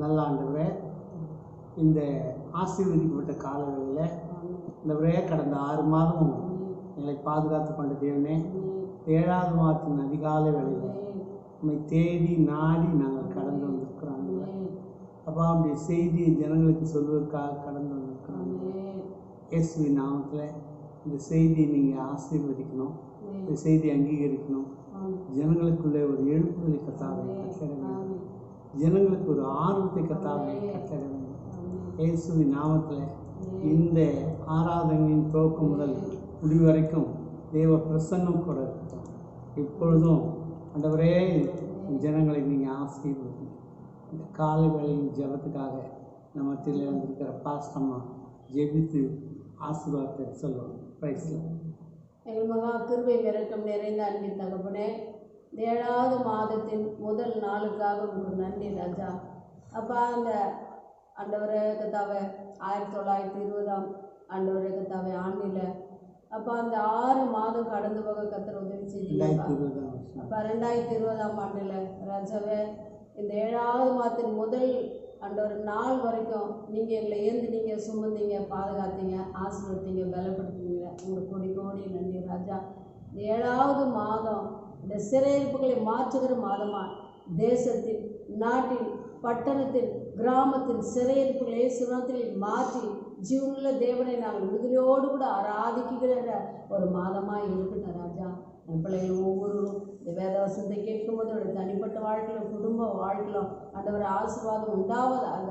நல்ல ஆண்டவரே, இந்த ஆசீர்வதிக்கப்பட்ட காலங்களில் ஆண்டவரே, கடந்த 6 மாதமும் எங்களை பாதுகாத்து கொண்ட தேவனே, 7வது மாதத்தின் அதிகாலை வேளையில் நம்மை தேடி நாடி நாங்கள் கடந்து வந்திருக்கிறோம். அப்பா, அப்படி செய்தியை ஜனங்களுக்கு சொல்வதற்காக கடந்து வந்திருக்கிறோம். இயேசுவின் நாமத்தில் இந்த செய்தியை நீங்கள் ஆசீர்வதிக்கணும், இந்த செய்தியை அங்கீகரிக்கணும். ஜனங்களுக்குள்ளே ஒரு எழுப்புதலை கத்தாவை கட்டளை வேண்டும், ஜனங்களுக்கு ஒரு ஆர்வத்தை கத்தாவை கட்டளை வேண்டும். இயேசுவின் நாமத்தில் இந்த ஆராதனையின் துவக்கம் முதல் முடிவு வரைக்கும் தேவ பிரசன்னம் கூட இருக்கட்டும். இப்பொழுதும் ஆண்டவரே, ஜனங்களை நீங்கள் ஆசீர்வதிங்க. இந்த காலை வேளையின் ஜெபத்துக்காக நம்ம மத்தியில் இருந்திருக்கிற பாஸ்டம்மா ஜெபித்து ஆசீர்வாதத்தை சொல்லுவோம். பிரைஸ்ல எங்கள் மகா கிருபை இரக்கம் நிறைந்த அன்பின் தகப்பனே, 7வது மாதத்தின் முதல் நாளுக்காக உங்களுக்கு நன்றி ராஜா. அப்பா, அந்த ஆண்டவரே கத்தாவை 1920ஆம் ஆண்டவரே கத்தாவை ஆண்டில் அப்பா அந்த 6 மாதம் கடந்து போக கத்தர் உதவி செய்தீங்க. அப்போ 2020ஆம் ஆண்டில் ராஜாவே, இந்த 7வது மாதத்தின் முதல் ஆண்டவர் நாள் வரைக்கும் நீங்கள் எங்களை ஏந்தினீங்க, சுமந்தீங்க, பாதுகாத்தீங்க, ஆசீர்வதித்தீங்க, பலப்படுத்தினீங்க. உங்களுக்கு கோடி கோடி நன்றி ராஜா. இந்த 7வது மாதம் இந்த சிறையிருப்புகளை மாற்றுகிற மாதமாக தேசத்தின், நாட்டின், பட்டணத்தின், கிராமத்தின் சிறையிருப்புகளை சுனத்தில் மாற்றி ஜீவனுள்ள தேவனை நாங்கள் விடுதலையோடு கூட ஆராதிக்கிற ஒரு மாதமாக இருக்கட்டும் ராஜா. என் பிள்ளைகள் ஒவ்வொருவரும் இந்த வேதவசனத்தை கேட்கும்போது அவருடைய தனிப்பட்ட வாழ்க்கையிலும் குடும்ப வாழ்க்கையிலும் ஆண்டவர் ஆசீர்வாதம் உண்டாவதாக.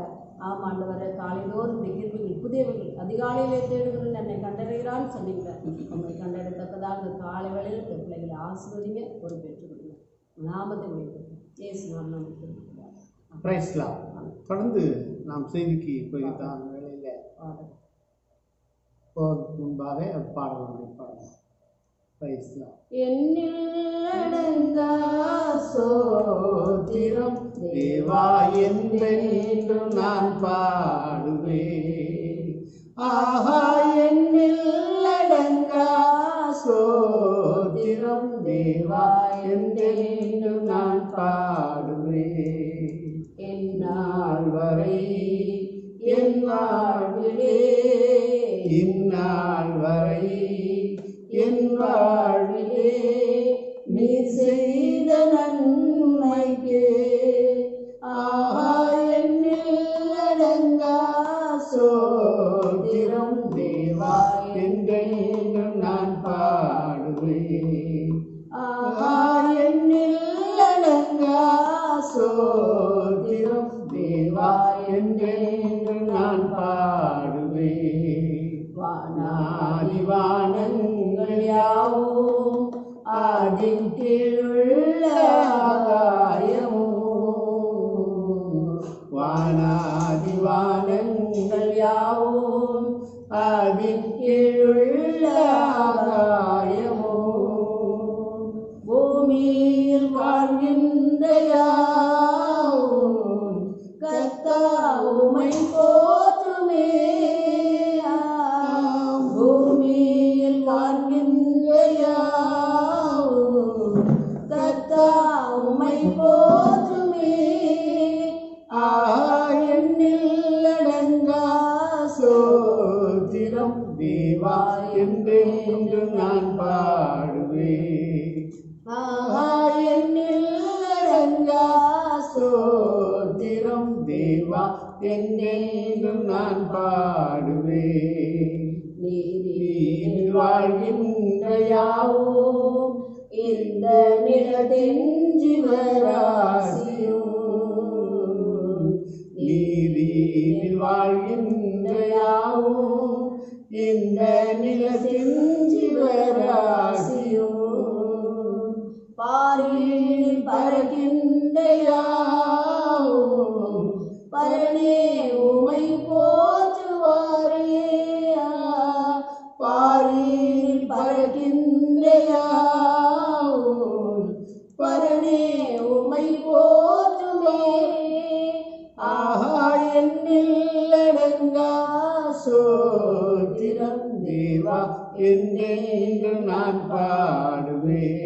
ஆமாம் ஆண்டவரை, காலையிலோடு இந்த கிருபைகள் புதியவர்கள் அதிகாலையிலே தேடுகிறேன் என்னை கண்டறிகிறான்னு சொன்னீங்க. நம்மை கண்டறியத்தக்கதாக இந்த காலை வேளையில் இந்த பிள்ளைகளை ஆசீர்வதிங்க, ஒரு பெற்றுக் கொடுங்க. நாமத்தை இயேசு நாமத்தில் பிரைஸ்லாம். தொடர்ந்து நாம் செய்திக்கு போய்தான் வேளையில் போவதற்கு முன்பாக பாடலுடைய பாடலாம். என்னில்லடங்கா சோத்திரம் தேவா என்று நான் பாடுவேன். ஆஹா, என்னில்லடங்கா சோத்திரம் தேவா என்று நான் பாடுவேன். எந்நாள் வரை என் வாழ்விலே, இந்நாள் வரை என் வாழ்விலே நீ செய்த நன்மைக்கே ஆஹா, என்னில் அடங்கா சோத்திரம் தேவா என்று நான் பாடுவேன். ஆஹா, என்னில் அடங்கா சோத்திரம் தேவா என்று நான் பாடுவேன். வானங்கள் யாவும் அதின் கீழுள்ள ஆகாயமும், வானங்கள் யாவும் அதின் கீழுள்ள ஆகாயமும், பூமியில் வாழ்கின்ற யாவும் கர்த்தா உம்மை போற்றுமே. பூமியில் வாழ்கின்ற யாவும் கர்த்தா உம்மை போற்றுமே. என்னில் அடங்கா சோத்திரம் தேவா என்று நான் பாடுவேன். என்னில் அடங்கா சோத்திரம் தேவா என்று நான் பாடுவேன். நீரில் வாழ்கின்ற யாவும் இந்த நிலத்தின் ஜீவராசியும், நீரில் வாழ்கின்ற யாவும் இந்த நிலத்தின் ஜீவராசியும், பாரில் பறக்கின்ற யாவும் பரணே உமை போற்றுவாரே. பாரில் பறக்கின்ற யாவும் பரணே உமை போற்றுமே. ஆஹா, என்னில் அடங்கா சோத்திரம் தேவா என்று நான் பாடுவேன்.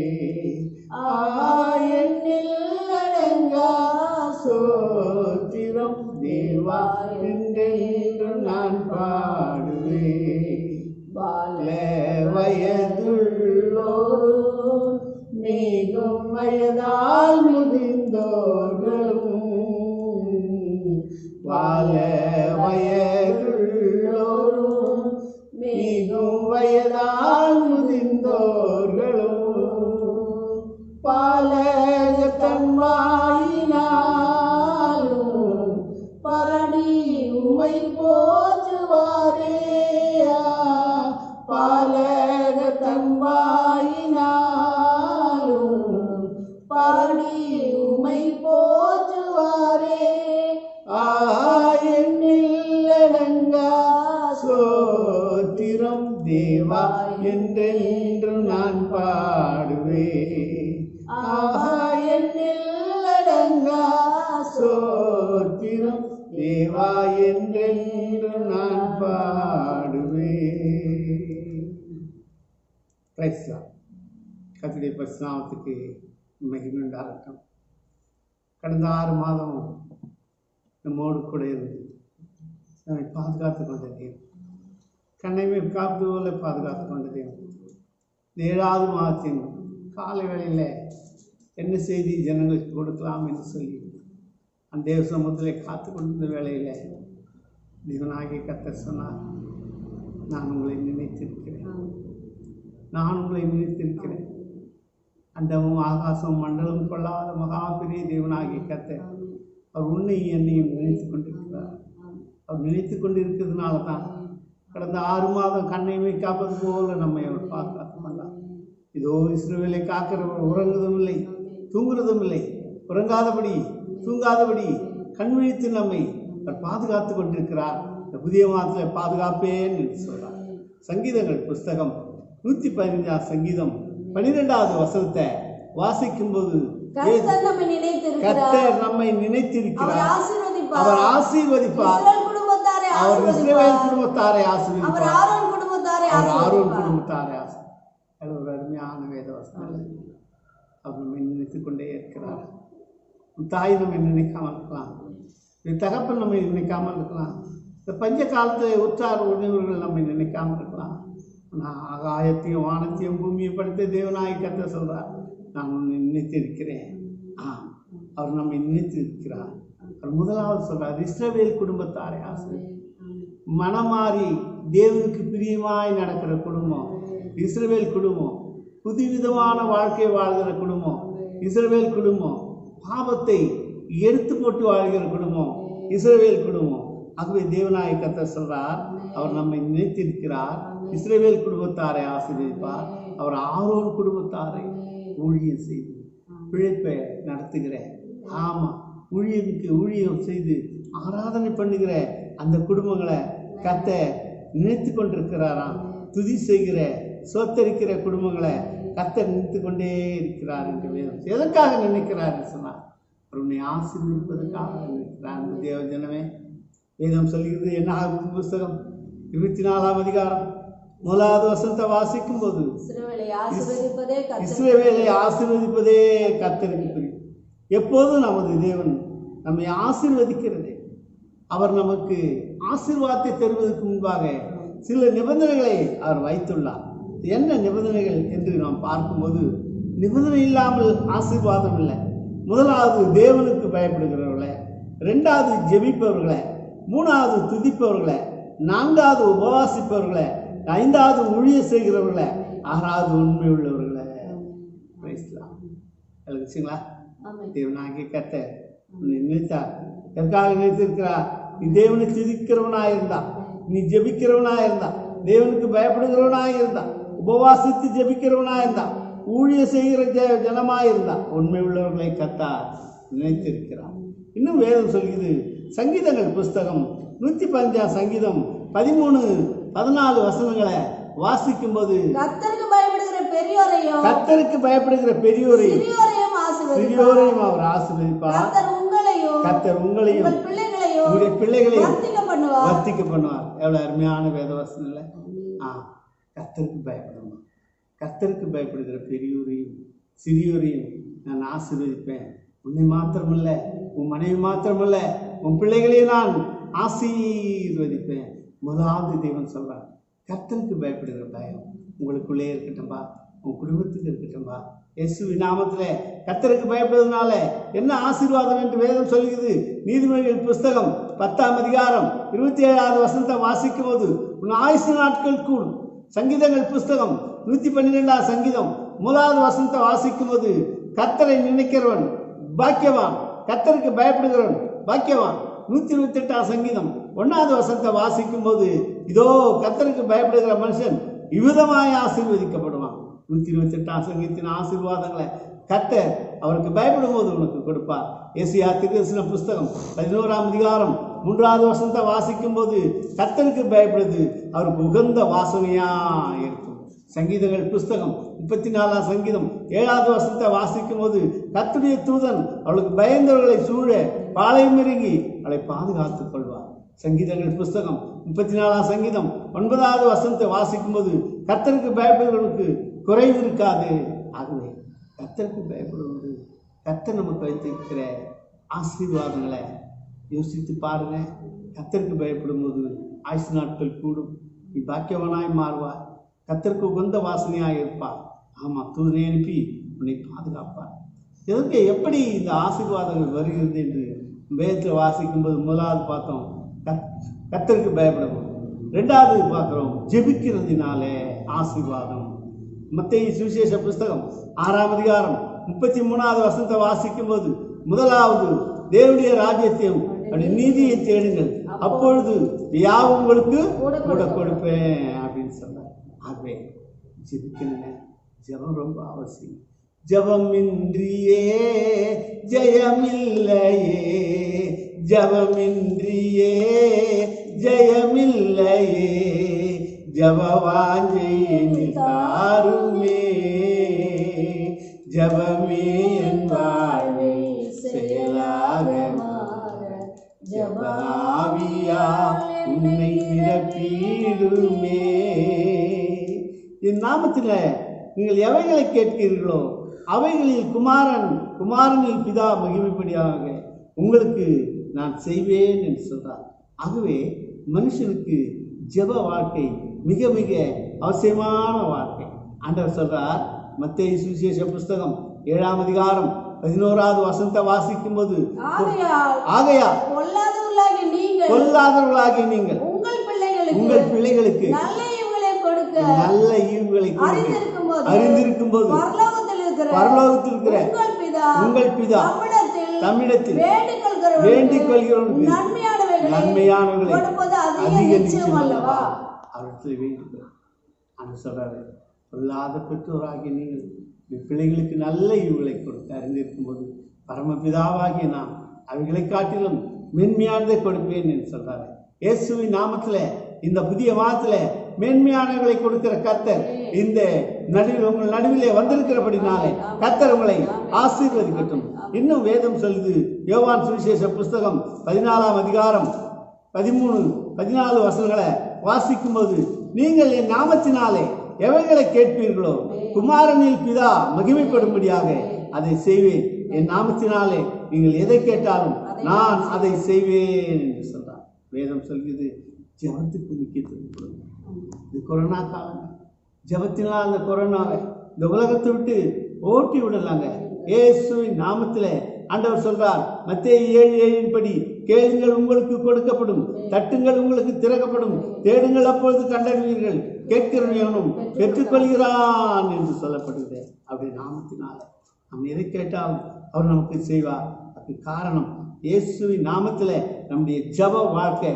என்னில் அடங்கா சோத்திரம் வயதால் முதிர்ந்தோர்களும் வாழ வயதுள்ளோரும் மிகும் வயதால் முதிர்ந்தோர்களும் பாலக தன்மாயினாலும் பரணி உமை போற்றுவாரே பாலக தன்மாயினாலும் பரணி உமை போற்றுவாரே எண்ணில்லடங்கா சோத்திரம் தேவா என்றென்று நான் பாடுவேன் எண்ணில்லடங்கா சோத்திரம் தேவா என்றென்று நான் பாடுவேன். கர்த்தருடைய பரிசுநாமத்துக்கு மகிமை உண்டாகட்டும். கடந்த 6 மாதம் நம்மோடு கூட இருந்து நம்மை பாதுகாத்து கொண்டதே, கண்ணைமை காப்பது போல பாதுகாத்து கொண்டதே. இந்த 7வது மாதத்தின் காலை வேளையில் என்ன செய்தி ஜனங்களுக்கு கொடுக்கலாம் என்று சொல்லி அந்த தேவ சமூகத்தில் காத்து கொண்டிருந்த வேளையில் தேவனாகிய கர்த்தர் சொன்னார், நான் உங்களை நினைத்திருக்கிறேன், நான் உங்களை நினைத்திருக்கிறேன். அண்டமும் ஆகாசம் மண்டலம் கொள்ளாத மகா பெரிய தேவனாகிய கர்த்தர் அவர் உன்னையும் என்னையும் நினைத்து கொண்டிருக்கிறார். அவர் நினைத்து கொண்டிருக்கிறதுனால தான் கடந்த 6 மாதம் கண்ணையுமே காப்பது போல நம்மை அவர் பாதுகாத்து கொண்டார். இதோ இஸ்ரவேலை காக்கிறவர் உறங்குவதும் இல்லை, தூங்குறதும் இல்லை, உறங்காதபடி தூங்காதபடி கண் விழித்து நம்மை அவர் பாதுகாத்து கொண்டிருக்கிறார். இந்த புதிய மாதத்தில் பாதுகாப்பேன் என்று சொல்றார். சங்கீதங்கள் புஸ்தகம் 115 சங்கீதம் 12வது வசனத்தை வாசிக்கும் போது கர்த்தர் நம்மை நினைத்திருக்கிறார், அவர் ஆசீர்வதிப்பார், அவர் இஸ்ரவேல் குடும்பத்தாரை ஆசீர்வதிப்பார், ஆரோன் குடும்பத்தாரை ஆசீர்வதிப்பார். ஒரு அருமையான வேத வசனம். அவர் நம்மை நினைத்துக் கொண்டே இருக்கிறார். தாய் நம்மை நினைக்காமல் இருக்கலாம், தகப்பன் நம்மை நினைக்காமல் இருக்கலாம், இந்த பஞ்ச காலத்தில் உற்றார் உறவினர்கள் நம்மை நினைக்காமல் இருக்கலாம். நான் ஆகாயத்தையும் வானத்தையும் பூமியை படைத்த தேவனாய் கர்த்தர் சொல்றார், நான் உன்னை நினைத்திருக்கிறேன். அவர் நம்மை நினைத்திருக்கிறார். அவர் முதலாவது சொல்றார், இஸ்ரவேல் குடும்பத்தாரை ஆசீர்வதிப்பார். மனமாறி தேவனுக்கு பிரியமாய் நடக்கிற குடும்பம் இஸ்ரவேல் குடும்பம், புதுவிதமான வாழ்க்கை வாழ்கிற குடும்பம் இஸ்ரவேல் குடும்பம், பாவத்தை எடுத்து போட்டு வாழ்கிற குடும்பம் இஸ்ரவேல் குடும்பம். ஆகவே தேவனாய கர்த்தர் சொல்றார், அவர் நம்மை நினைத்திருக்கிறார், இஸ்ரவேல் குடும்பத்தாரை ஆசீர்வதிப்பார். அவர் ஆரோன் குடும்பத்தாரை ஊழியம் செய்து பிழைப்பை நடத்துகிற, ஊழியம் செய்து ஆராதனை பண்ணுகிற அந்த குடும்பங்களை கர்த்தர் நினைத்து கொண்டிருக்கிறாராம். துதி செய்கிற சோத்தரிக்கிற குடும்பங்களை கர்த்தர் நினைத்து கொண்டே இருக்கிறார் என்று வேதம். எதற்காக நினைக்கிறார் சொன்னார், உன்னை ஆசீர்வதிப்பதற்காக நினைக்கிறார். அந்த தேவ ஜனமே, வேதம் சொல்கிறது, என்ன புஸ்தகம் 24ஆம் அதிகாரம் 1வது வசனத்தை வாசிக்கும் போது இஸ்ரவேலை ஆசீர்வதிப்பதே கர்த்தருக்கு பிரியம். எப்போதும் நமது தேவன் நம்மை ஆசீர்வதிக்கிறது. அவர் நமக்கு ஆசீர்வாதத்தை தருவதற்கு முன்பாக சில நிபந்தனைகளை அவர் வைத்துள்ளார். என்ன நிபந்தனைகள் என்று நாம் பார்க்கும்போது, நிபந்தனை இல்லாமல் ஆசீர்வாதம் இல்லை. முதலாவது தேவனுக்கு பயப்படுகிறவர்களை, 2வது ஜெபிப்பவர்களை, 3வது துதிப்பவர்களை, 4வது உபவாசிப்பவர்களை, 5வது ஊழிய செய்கிறவர்களை, 6வது உண்மை உள்ளவர்களை. எழுதிச்சுங்களா? தேவனாகிய கர்த்தர் நினைத்தார். எதற்காக நினைத்திருக்கிறார்? நீ தேவனை துதிக்கிறவனாக இருந்தா, நீ ஜெபிக்கிறவனாக இருந்தா, தேவனுக்கு பயப்படுகிறவனாக இருந்தா, உபவாசித்து ஜெபிக்கிறவனாக இருந்தா, ஊழிய செய்கிற ஜனமாக இருந்தா, உண்மை உள்ளவர்களை கர்த்தர் நினைத்திருக்கிறார். இன்னும் வேதம் சொல்கிறது, சங்கீதங்கள் புஸ்தகம் 115 சங்கீதம் 13-14 வசனங்களை வாசிக்கும் போது கர்த்தருக்கு பயப்படுகிற பெரியோரையும் சிறியோரையும் அவர் ஆசீர்வதிப்பார். கர்த்தர் உங்களையும் உங்களுடைய பிள்ளைகளையும் வர்த்திக்க பண்ணுவார். எவ்வளவு அருமையான வேத வசனம் இல்லை? கர்த்தருக்கு பயப்படணும். கர்த்தருக்கு பயப்படுகிற பெரியோரையும் சிறியோரையும் நான் ஆசீர்வதிப்பேன். உன்னை மாத்திரமல்ல, உன் மனைவி மாத்திரமல்ல, உன் பிள்ளைகளையும் நான் ஆசீர்வதிப்பேன். முதலாவது தேவன் சொல்றார், கர்த்தருக்கு பயப்படுகிற பயம் உங்களுக்குள்ளே இருக்கட்டும்பா. உன் குடும்பத்துக்கு இருக்கட்டும்பா. இயேசுவின் நாமத்திலே கர்த்தருக்கு பயப்படுவதனால என்ன ஆசீர்வாதம் என்று வேதம் சொல்கிறது. நீதிமொழிகள் புஸ்தகம் 10ஆம் அதிகாரம் 27வது வசனத்தை வாசிக்கும் போது உன் ஆயுசு நாட்கள் கூடும். சங்கீதங்கள் புஸ்தகம் 112ஆம் சங்கீதம் 1வது வசனத்தை வாசிக்கும் போது கர்த்தரை நினைக்கிறவன் பாக்கியவான், கர்த்தருக்கு பயப்படுகிறவன் பாக்கியவான். 128ஆம் சங்கீதம் 1வது வசனத்தை வாசிக்கும் போது இதோ கர்த்தருக்கு பயப்படுகிற மனுஷன் இவ்விதமாய் ஆசீர்வதிக்கப்படுவான். 128ஆம் சங்கீதத்தின் ஆசீர்வாதங்களை கர்த்தர் அவருக்கு பயப்படும் போது உனக்கு கொடுப்பார். ஏசாயா தீர்க்கதரிசன புஸ்தகம் 11ஆம் அதிகாரம் 3வது வசனத்தை வாசிக்கும் போது கர்த்தருக்கு பயப்படுது அவருக்கு உகந்த வாசனையா இருக்கும். சங்கீதங்கள் புஸ்தகம் 34ஆம் சங்கீதம் 7வது வசனத்தை வாசிக்கும் போது கர்த்தருடைய தூதன் அவளுக்கு பயந்தவர்களை சூழ பாளையம் இறங்கி அவளை பாதுகாத்துக் கொள்வார். சங்கீதங்கள் புஸ்தகம் 34ஆம் சங்கீதம் 9வது வசனத்தை வாசிக்கும் போது கர்த்தருக்கு பயப்படுவதற்கு குறைவு இருக்காது. ஆகவே கர்த்தருக்கு பயப்படுவது கர்த்தர் நமக்கு வைத்திருக்கிற ஆசீர்வாதங்களை யோசித்து பாருங்க. கர்த்தருக்கு பயப்படும் போது ஆயுசு நாட்கள் கூடும், நீ பாக்கியவனாய் மாறுவார், கர்த்தருக்கு உகந்த வாசனையாக இருப்பார். ஆமாம், தூதனை அனுப்பி உன்னை பாதுகாப்பார். இதற்கு எப்படி இந்த ஆசீர்வாதங்கள் வருகிறது என்று வேதத்தில் வாசிக்கும்போது முதலாவது பார்த்தோம் கர்த்தருக்கு பயப்படவும், 2வது பார்க்குறோம் ஜெபிக்கிறதுனாலே ஆசீர்வாதம். மத்தேயு சுவிசேஷ புஸ்தகம் 6ஆம் அதிகாரம் 33வது வசனத்தை வாசிக்கும் போது முதலாவது தேவனுடைய ராஜ்யத்தையும் நீதியை தேடுங்கள், அப்பொழுது யாவும் உங்களுக்கு கூட கொடுப்பேன் அப்படின்னு சொன்னார். ஆகவே ஜெபிக்கணுங்க, ஜெபம் ரொம்ப அவசியம். ஜெபமின்றியே ஜெயமில்லையே, ஜெபமின்றியே ஜெயமில்லையே, ஜெபவாஞ்சையில் தாருமே, ஜெபமே என் வாழ்வை செயலாக மாற, ஜெபஆவியா உன்னை நிரப்பிடுமே. என் நாமத்தில் நீங்கள் எவைகளை கேட்கிறீர்களோ அவைகளில் குமாரனில் பிதா மகிமைப்படியாக உங்களுக்கு நான் செய்வேன் என்று சொல்றார். ஆகவே மனுஷனுக்கு ஜெப வாழ்க்கை மிக மிக அவசியமான வாழ்க்கை. ஆண்டவர் சொல்றார் மத்தேயு சுவிசேஷ புஸ்தகம் 7ஆம் அதிகாரம் 11வது வசனத்தை வாசிக்கும் போது ஆகையால் பொல்லாதவர்களாகிய நீங்கள் உங்கள் பிள்ளைகளுக்கு நல்ல ஈவுகளை அறிந்திருக்கும் போது பரலோகத்தில் இருக்கிற உங்கள் பிதா தம்மிடத்தில் வேண்டிக் கொள்கிறவர்களுக்கு நன்மையானவர்களை அதிக நிச்சயம் அல்லவா அவரிடத்தில் வேண்டிக் கொள் சொல்றாரு. பொல்லாத பெற்றோராகிய நீங்கள் பிள்ளைகளுக்கு நல்ல ஈவுகளை கொடுத்து அறிந்திருக்கும் போது பரமபிதாவாகிய நான் அவைகளை காட்டிலும் மென்மையானதை கொடுப்பேன் என்று சொல்றாரு. இயேசுவின் நாமத்துல இந்த புதிய மாதத்துல மேன்மையானவர்களை கொடுக்கிற கர்த்தர் இந்த உங்கள் நடுவிலே வந்திருக்கிறபடினாலே கர்த்தர் உங்களை ஆசீர்வதிக்கட்டும். இன்னும் வேதம் சொல்லுது, யோவான் சுவிசேஷ புஸ்தகம் 14ஆம் அதிகாரம் 13-14 வசனங்களை வாசிக்கும் போது நீங்கள் என் நாமத்தினாலே எவைகளை கேட்பீர்களோ குமாரனில் பிதா மகிமைப்படும்படியாக அதை செய்வேன், என் நாமத்தினாலே நீங்கள் எதை கேட்டாலும் நான் அதை செய்வேன் என்று சொல்றார். வேதம் சொல்கிறது ஜெபத்துக்கு முக்கியத்துவம் கொடுங்க. இது கொரோனா காலம், ஜெபத்தினால் அந்த கொரோனாவை இந்த உலகத்தை விட்டு ஓட்டி விடலாங்க. இயேசுவின் நாமத்தில் ஆண்டவர் சொல்றார் மத்தேயு 7:7 படி கேளுங்கள் உங்களுக்கு கொடுக்கப்படும், தட்டுங்கள் உங்களுக்கு திறக்கப்படும், தேடுங்கள் அப்பொழுது கண்டறிவீர்கள், கேட்கிறவனும் பெற்றுக்கொள்கிறான் என்று சொல்லப்படுகிறது. அப்படி நாமத்தினால நம்ம எதை கேட்டாலும் அவர் நமக்கு செய்வார். அதுக்கு காரணம் இயேசுவின் நாமத்தில் நம்முடைய ஜெப வாழ்க்கை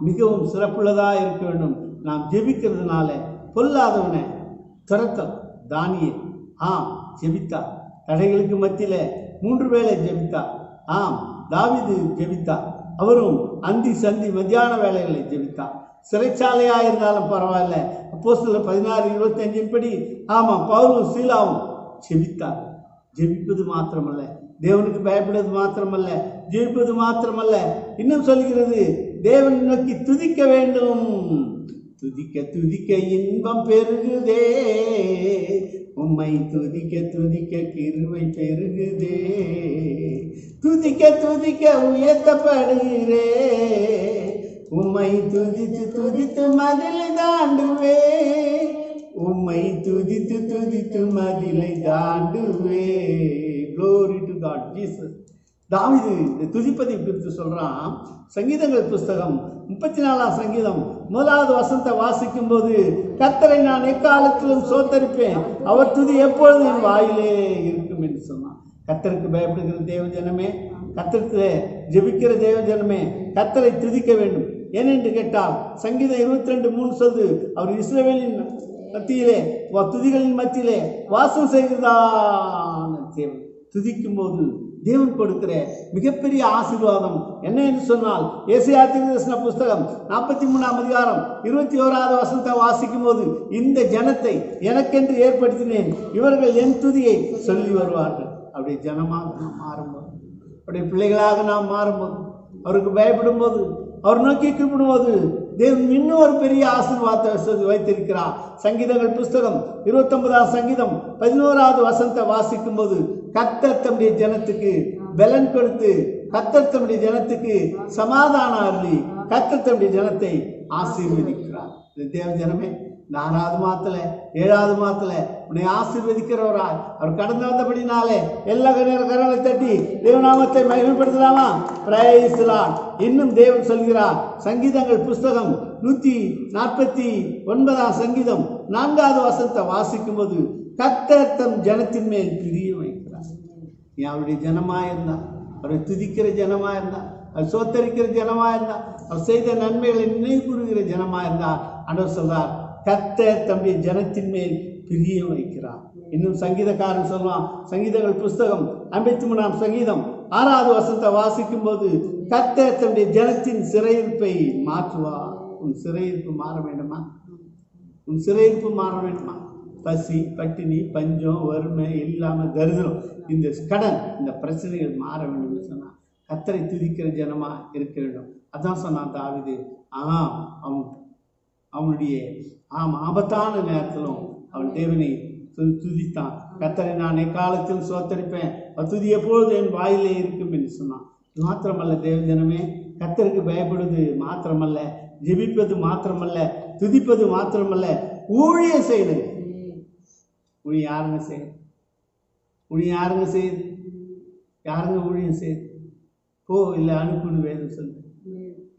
மிகவும் சிறப்புள்ளதா இருக்க வேண்டும். நாம் ஜெபிக்கிறதுனால பொல்லாதவனை துரத்தல். தானியேல் ஜெபித்தா, தடைகளுக்கு மத்தியில 3 வேளை ஜெபித்தா. தாவீது ஜெபித்தா, அவரும் அந்தி சந்தி மத்தியான வேலைகளை ஜெபித்தா. சிறைச்சாலையா இருந்தாலும் பரவாயில்ல, அப்போஸ்தலர் 16:25 படி பவுலும் சீலாவும் ஜெபித்தார். ஜெபிப்பது மாத்திரமல்ல, தேவனுக்கு பயப்படுவது மாத்திரமல்ல, ஜெபிப்பது மாத்திரமல்ல, இன்னும் சொல்கிறது தேவன் நோக்கி துதிக்க வேண்டும். துதிக்க துதிக்க இன்பம் பெருகுதே, உம்மை துதிக்க துதிக்க கிருபை பெருகுதே, துதிக்க துதிக்க உயர்த்தப்படுகிறே, உம்மை துதித்து துதித்து மதில் தாண்டுவே, உம்மை துதித்து துதித்து மதிலை தாண்டுவே. Glory to God, Jesus. தாவீது இந்த துதிப்பதை குறித்து சொல்றான். சங்கீதங்கள் புஸ்தகம் 34ஆம் சங்கீதம் 1வது வசனத்தை வாசிக்கும் போது, கர்த்தரை நான் எக்காலத்திலும் சோத்தரிப்பேன், அவர் துதி எப்பொழுதும் என் வாயிலே இருக்கும் என்று சொன்னான். கர்த்தருக்கு பயப்படுகிற தேவ ஜனமே, கர்த்தருக்கு ஜெபிக்கிற தேவ ஜனமே, கர்த்தரை துதிக்க வேண்டும். ஏனென்று கேட்டால் சங்கீதம் 22:3 சொல்லுது, அவர் இஸ்ரவேலின் மத்தியிலே துதிகளின் மத்தியிலே வாசம் செய்கிறதான தேவன். துதிக்கும் போது தேவன் கொடுக்கிற மிகப்பெரிய ஆசீர்வாதம் என்ன என்று சொன்னால், ஏசாயா தீர்க்கதரிசன புஸ்தகம் 43ஆம் அதிகாரம் 21வது வசனத்தை வாசிக்கும் போது, இந்த ஜனத்தை எனக்கென்று ஏற்படுத்தினேன், இவர்கள் என் துதியை சொல்லி வருவார்கள். அப்படி ஜனமாக நாம் மாறும்போது, அப்படி பிள்ளைகளாக நாம் மாறும்போது, அவருக்கு பயப்படும் போது, அவர் நோக்கி கூப்பிடும்போது, தேவன் இன்னும் ஒரு பெரிய ஆசீர்வாதத்தை வைத்திருக்கிறார். சங்கீதங்கள் புஸ்தகம் 29ஆம் சங்கீதம் 11வது வசனத்தை வாசிக்கும் போது, கர்த்தர் தம்முடைய ஜனத்துக்கு பலன் கொடுத்து, கர்த்தர் தம்முடைய ஜனத்துக்கு சமாதானம் அருளி, கர்த்தர் தம்முடைய ஜனத்தை ஆசீர்வதிக்கிறார். தேவ ஜனமே, 6வது மாதத்துல 7வது மாதத்துல உன்னை ஆசீர்வதிக்கிறவராய் அவர் கடந்து வந்தபடினாலே எல்லா கரங்களை தட்டி தேவநாமத்தை மகிமைப்படுத்தலாமா? Praise the Lord. இன்னும் தேவன் சொல்கிறார், சங்கீதங்கள் புஸ்தகம் 149ஆம் சங்கீதம் 4வது வசனத்தை வாசிக்கும் போது, கர்த்தர் தம் ஜனத்தின் மேல் பிரியம் வைக்கிறார். நீ அவருடைய ஜனமா இருந்தா, அவரை துதிக்கிற ஜனமா இருந்தா, அவர் சோத்தரிக்கிற ஜனமா இருந்தா, அவர் செய்த நன்மைகளை நினைவு கூறுகிற ஜனமா இருந்தா, ஆண்டவர் சொல்றார், கர்த்தர் தம்முடைய ஜனத்தின் மேல் பிரியம் வைக்கிறார். இன்னும் சங்கீதக்காரன் சொல்லுவான், சங்கீதங்கள் புஸ்தகம் 53ஆம் சங்கீதம் 6வது வசனத்தை வாசிக்கும் போது, கர்த்தர் தம்முடைய ஜனத்தின் சிறையிருப்பை மாற்றுவார். உன் சிறையிருப்பு மாற வேண்டுமா? உன் சிறையிருப்பு மாற வேண்டுமா? பசி, பட்டினி, பஞ்சம், வறுமை, இல்லாமல் தரித்திரம், இந்த கடன், இந்த பிரச்சனைகள் மாற வேண்டும் என்று சொன்னான். கர்த்தரை துதிக்கிற ஜனமா இருக்க வேண்டும். அதான் சொன்னான் தாவீது. அவனுடைய ஆபத்தான நேரத்திலும் அவன் தேவனை துதித்தான். கர்த்தரை நான் எக்காலத்தில் சோத்தரிப்பேன், துதி எப்பொழுது என் வாயிலே இருக்கும் என்று சொன்னான். மாத்திரமல்ல தேவ ஜனமே, கர்த்தருக்கு பயப்படுவது மாத்திரமல்ல, ஜெபிப்பது மாத்திரமல்ல, துதிப்பது மாத்திரமல்ல, ஊழியம் செய்யணும். ஊழியம் யாருங்க செய்யுது? ஊழியம் யாருங்க செய்யுது? யாருங்க ஊழியம் செய்யுது? போ இல்லை அனுப்புன்னு வேதம் சொல்லு.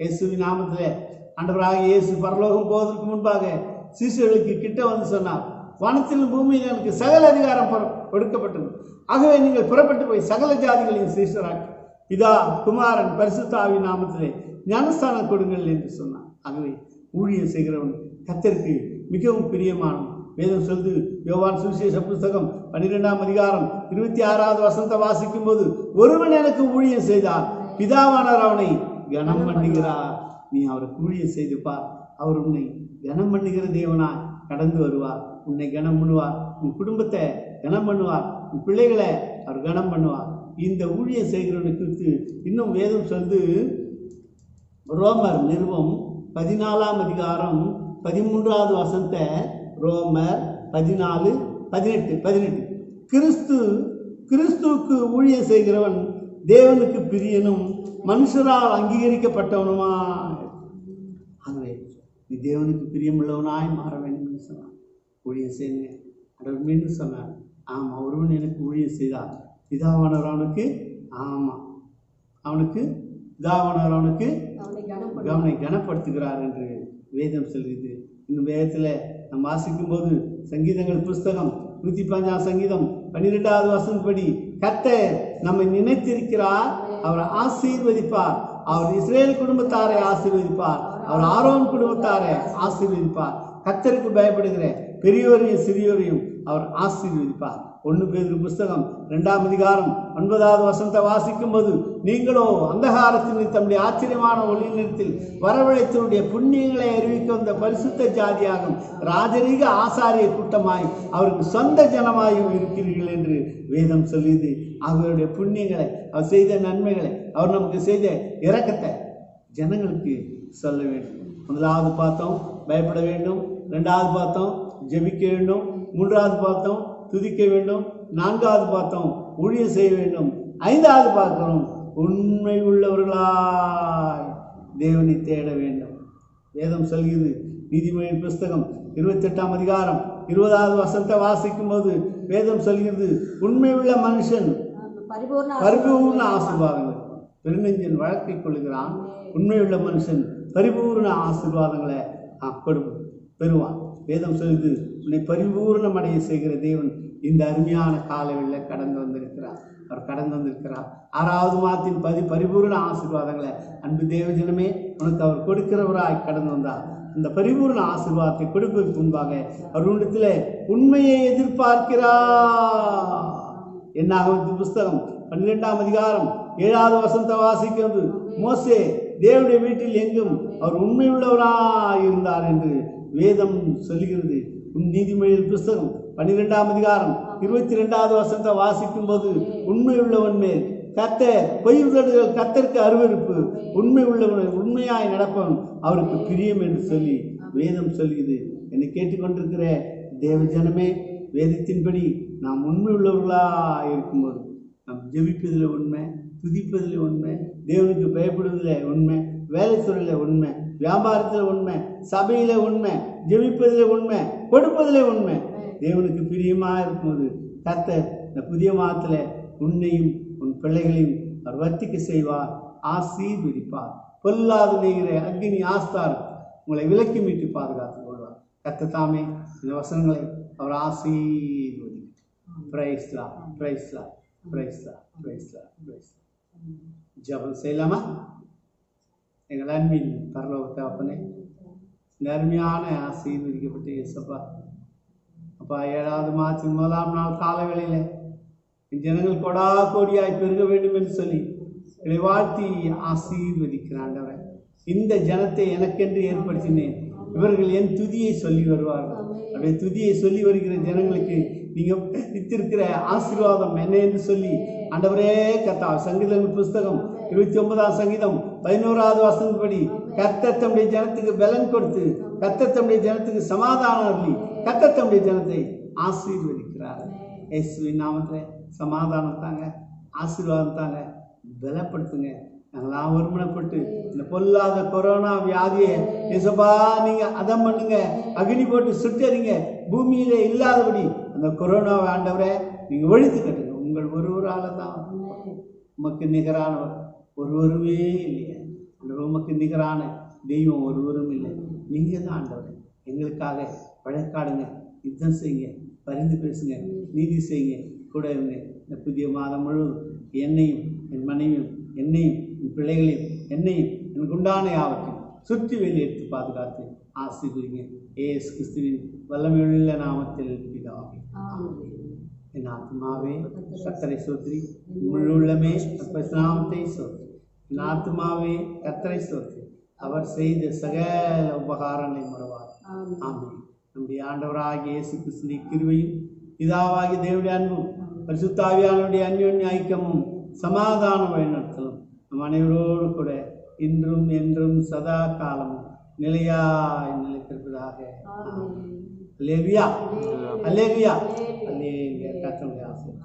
இயேசுவின் நாமத்தில் ஆண்டவராக இயேசு பரலோகம் போவதற்கு முன்பாக சீஷர்களுக்கு கிட்ட வந்து சொன்னார், வானத்திலும் பூமியில் எனக்கு சகல அதிகாரம் கொடுக்கப்பட்டது, ஆகவே நீங்கள் புறப்பட்டு போய் சகல ஜாதிகளையும் சீஷராக்கி பிதா, குமாரன், பரிசுத்த ஆவியின் நாமத்திலே ஞானஸ்தானம் கொடுங்கள் என்று சொன்னார். ஆகவே ஊழியம் செய்கிறவன் கர்த்தருக்கு மிகவும் பிரியமானவன். வேதம் சொல்லுது, யோவான் சுவிசேஷ புஸ்தகம் 12ஆம் அதிகாரம் 26வது வசனத்தை வாசிக்கும் போது, ஒருவன் எனக்கு ஊழியம் செய்தார், பிதாவானவர் அவனை கனம் பண்ணுகிறார். நீ அவருக்கு ஊழியம் செய்து பார், அவர் உன்னை கனம் பண்ணுகிற தேவனாய் கடந்து வருவார். உன்னை கனம் பண்ணுவார், உன் குடும்பத்தை கனம் பண்ணுவார், உன் பிள்ளைகளை அவர் கனம் பண்ணுவார். இந்த ஊழியம் செய்கிறவனை குறித்து இன்னும் வேதம் சொல்லுது. ரோமர் நிருபம் 14ஆம் அதிகாரம் 13வது வசனத்தை, ரோமர் 14:18 கிறிஸ்துவுக்கு ஊழியம் செய்கிறவன் தேவனுக்கு பிரியனும் மனுஷரால் அங்கீகரிக்கப்பட்டவனுமா. ஆகவே நீ தேவனுக்கு பிரியமுள்ளவனாய் மாற வேண்டும் என்று சொன்னான். ஊழியம் செய்யுங்க. அவர் மீண்டும் சொன்னார், ஆமாம் ஒருவன் எனக்கு ஊழியம் செய்தார், பிதாவானவர் அவனுக்கு பிதாவானவர் அவனை கனப்படுத்துகிறார் என்று வேதம் சொல்கிறது. இன்னும் வேதத்தில் நாம் வாசிக்கும் போது சங்கீதங்கள் புஸ்தகம் 115ஆம் சங்கீதம் 12வது வசனப்படி, கர்த்தர் நம்மை நினைத்திருக்கிறார், அவர் ஆசீர்வதிப்பார், அவர் இஸ்ரேல் குடும்பத்தாரை ஆசீர்வதிப்பார், அவர் ஆரோன் குடும்பத்தாரை ஆசீர்வதிப்பார். கர்த்தருக்கு பயப்படுகிற பெரியோரையும் சிறியோரையும் அவர் ஆசீர்வதிப்பார். 1 பேதுரு புஸ்தகம் 2ஆம் அதிகாரம் 9வது வசனத்தை வாசிக்கும் போது, நீங்களோ அந்தகாரத்தின் தம்முடைய ஆச்சரியமான ஒளிநிலத்தில் வரவழைத்தனுடைய புண்ணியங்களை அறிவிக்க வந்த பரிசுத்த ஜாதியாகும் ராஜரீக ஆசாரிய கூட்டமாய் அவருக்கு சொந்த ஜனமாயும் இருக்கிறீர்கள் என்று வேதம் சொல்லியது. அவருடைய புண்ணியங்களை, அவர் செய்த நன்மைகளை, அவர் நமக்கு செய்த இரக்கத்தை ஜனங்களுக்கு சொல்ல வேண்டும். முதலாவது பார்த்தோம் பயப்பட வேண்டும், 2வது பார்த்தோம் ஜெபிக்க வேண்டும், 3வது பார்த்தோம் துதிக்க வேண்டும், 4வது பார்த்தோம் ஊழியம் செய்ய வேண்டும், 5வது பார்க்கிறோம் உண்மை உள்ளவர்களாய் தேவனை தேட வேண்டும். வேதம் சொல்கிறது. நீதிமொழியின் புஸ்தகம் 28ஆம் அதிகாரம் 20வது வசனத்தை வாசிக்கும் போது வேதம் சொல்கிறது, உண்மையுள்ள மனுஷன் பரிபூர்ண ஆசீர்வாதங்கள் பெருநெஞ்சன் வழக்கை கொள்கிறான். உண்மையுள்ள மனுஷன் பரிபூர்ண ஆசீர்வாதங்களை பெறுவான். வேதம் சொல்லுது, உன்னை பரிபூர்ணம் அடைய செய்கிற தேவன் இந்த அருமையான காலவெளியில் கடந்து வந்திருக்கிறார். அவர் கடந்து வந்திருக்கிறார். 6வது மாதத்தின் பரிபூர்ண ஆசீர்வாதங்களை அன்பு தேவஜனமே உனக்கு அவர் கொடுக்கிறவராய் கடந்து வந்தார். இந்த பரிபூர்ண ஆசீர்வாதத்தை கொடுப்பதற்கு முன்பாக அவர் உன்னிடத்தில் உண்மையை எதிர்பார்க்கிறார். என்னாகமத்தின் புஸ்தகம் 12ஆம் அதிகாரம் 7வது வசனத்தை வாசிக்கிறது, மோசே தேவனுடைய வீட்டில் எங்கும் அவர் உண்மையுள்ளவராய் இருந்தார் என்று வேதம் சொல்லுகிறது. நீதிமொழிகள் புஸ்தகம் 12ஆம் அதிகாரம் 22வது வசனத்தை வாசிக்கும் போது, உண்மையுள்ளவன் மேல் பொய்தடுகள் கர்த்தருக்கு அருவருப்பு, உண்மை உள்ளவன் உண்மையாய் நடப்பவன் அவருக்கு பிரியம் என்று சொல்லி வேதம் சொல்கிறது. என்னை கேட்டுக்கொண்டிருக்கிற தேவ ஜனமே, வேதத்தின்படி நாம் உண்மை உள்ளவர்களாக இருக்கும்போது நாம் ஜெபிப்பதில் உண்மை, துதிப்பதில் உண்மை, தேவனுக்கு பயப்படுவதில் உண்மை, வேலை துறையில் உண்மை, வியாபாரத்தில் உண்மை, சபையில் உண்மை, ஜெபிப்பதில் உண்மை, கொடுப்பதில் உண்மை, தேவனுக்கு பிரியமாக இருக்கும்போது கர்த்தர் இந்த புதிய மாதத்தில் உன்னையும் உன் பிள்ளைகளையும் அவர் வர்த்திக்க செய்வார், ஆசீர்வதிப்பார். பொல்லாது நெய்கிற அக்னி ஆஸ்தார் உங்களை விலக்கி மீட்டு பாதுகாத்துக் கொள்வார். கர்த்தர் தாமே இந்த வசனங்களை அவர் ஆசீர்வதிப்பார். Praise Lord, praise Lord, praise Lord, praise Lord, praise Lord. ஜெபம் செய்யலாமா? எங்கள் அன்பின் பரலோக தகப்பனே, இந்த அருமையான ஆசீர்வதிக்கப்பட்ட இயேசப்பா, அப்பா 7வது மாதத்தின் 1ஆம் நாள் காலவேளையில் ஜனங்கள் கொடா கோடியாய் பெருக வேண்டும் என்று சொல்லி இதை வாழ்த்தி ஆசீர்வதிக்கிறாண்டவர். இந்த ஜனத்தை எனக்கென்று ஏற்படுத்தினேன், இவர்கள் என் துதியை சொல்லி வருவார்கள். அப்படியே துதியை சொல்லி வருகிற ஜனங்களுக்கு நீங்கள் வித்திருக்கிற ஆசீர்வாதம் என்ன என்று சொல்லி ஆண்டவரே கர்த்தா, சங்கீதங்கள் புஸ்தகம் 29ஆம் சங்கீதம் 11வது வசனப்படி கர்த்தர் தம்முடைய ஜனத்துக்கு பலன் கொடுத்து, கர்த்தர் தம்முடைய ஜனத்துக்கு சமாதானம் அருளி, கர்த்தர் தம்முடைய ஜனத்தை ஆசீர்வதிக்கிறார். இயேசுவின் நாமத்தில் சமாதானம் தாங்க, ஆசீர்வாதம் தாங்க, பலப்படுத்துங்க. நாங்களாம் ஒருமனப்பட்டு இந்த பொல்லாத கொரோனா வியாதியை இயேசுப்பா நீங்கள் அதம் பண்ணுங்க, அக்னி போட்டு சுட்டறிங்க, பூமியிலே இல்லாதபடி அந்த கொரோனாவை ஆண்டவரை நீங்கள் ஒழித்து கட்டுங்க. உங்கள் ஒருவரால் தான், உமக்கு நிகரானவர் ஒருவருமே இல்லையே. உமக்கு நிகரான தெய்வம் ஒருவரும் இல்லை. நீங்கள் தான் ஆண்டவர். எங்களுக்காக வழக்காடுங்க, யுத்தம் செய்யுங்க, பரிந்து பேசுங்க, நீதி செய்யுங்க, கூட இருங்க. இந்த புதிய மாதம் முழுவதும் என்னையும் என் மனைவியும் என்னையும் என் பிள்ளைகளையும் என்னையும் எனக்கு உண்டான யாவற்றையும் சுற்றி வெளியெடுத்து பாதுகாத்து ஆசீர்வதிங்க. இயேசு கிறிஸ்துவின் வல்லமையுள்ள நாமத்தில் பிதாவே. என் ஆத்மாவே கர்த்தரை ஸ்தோத்திரி, முழு உள்ளமே நாமத்தை ஸ்தோத்திரி. என் ஆத்மாவே கர்த்தரை ஸ்தோத்திரி, அவர் செய்த சகல உபகாரங்களை மறவார். ஆமென். நம்முடைய ஆண்டவராகிய இயேசு கிறிஸ்துவின் கிருபையும் பிதாவாகிய தேவனுடைய அன்பும் பரிசுத்த ஆவியானவருடைய அன்யோன்ய ஐக்கியமும் சமாதான வழிநடத்தலும் நம் அனைவரோடு கூட இன்றும் என்றும் சதா காலமும் நிலையாய் நிலைத்திருப்பதாக. அல்லேலூயா, அல்லேலூயா, அல்லேலூயா. கர்த்தருடைய ஆசீர்வாதம்.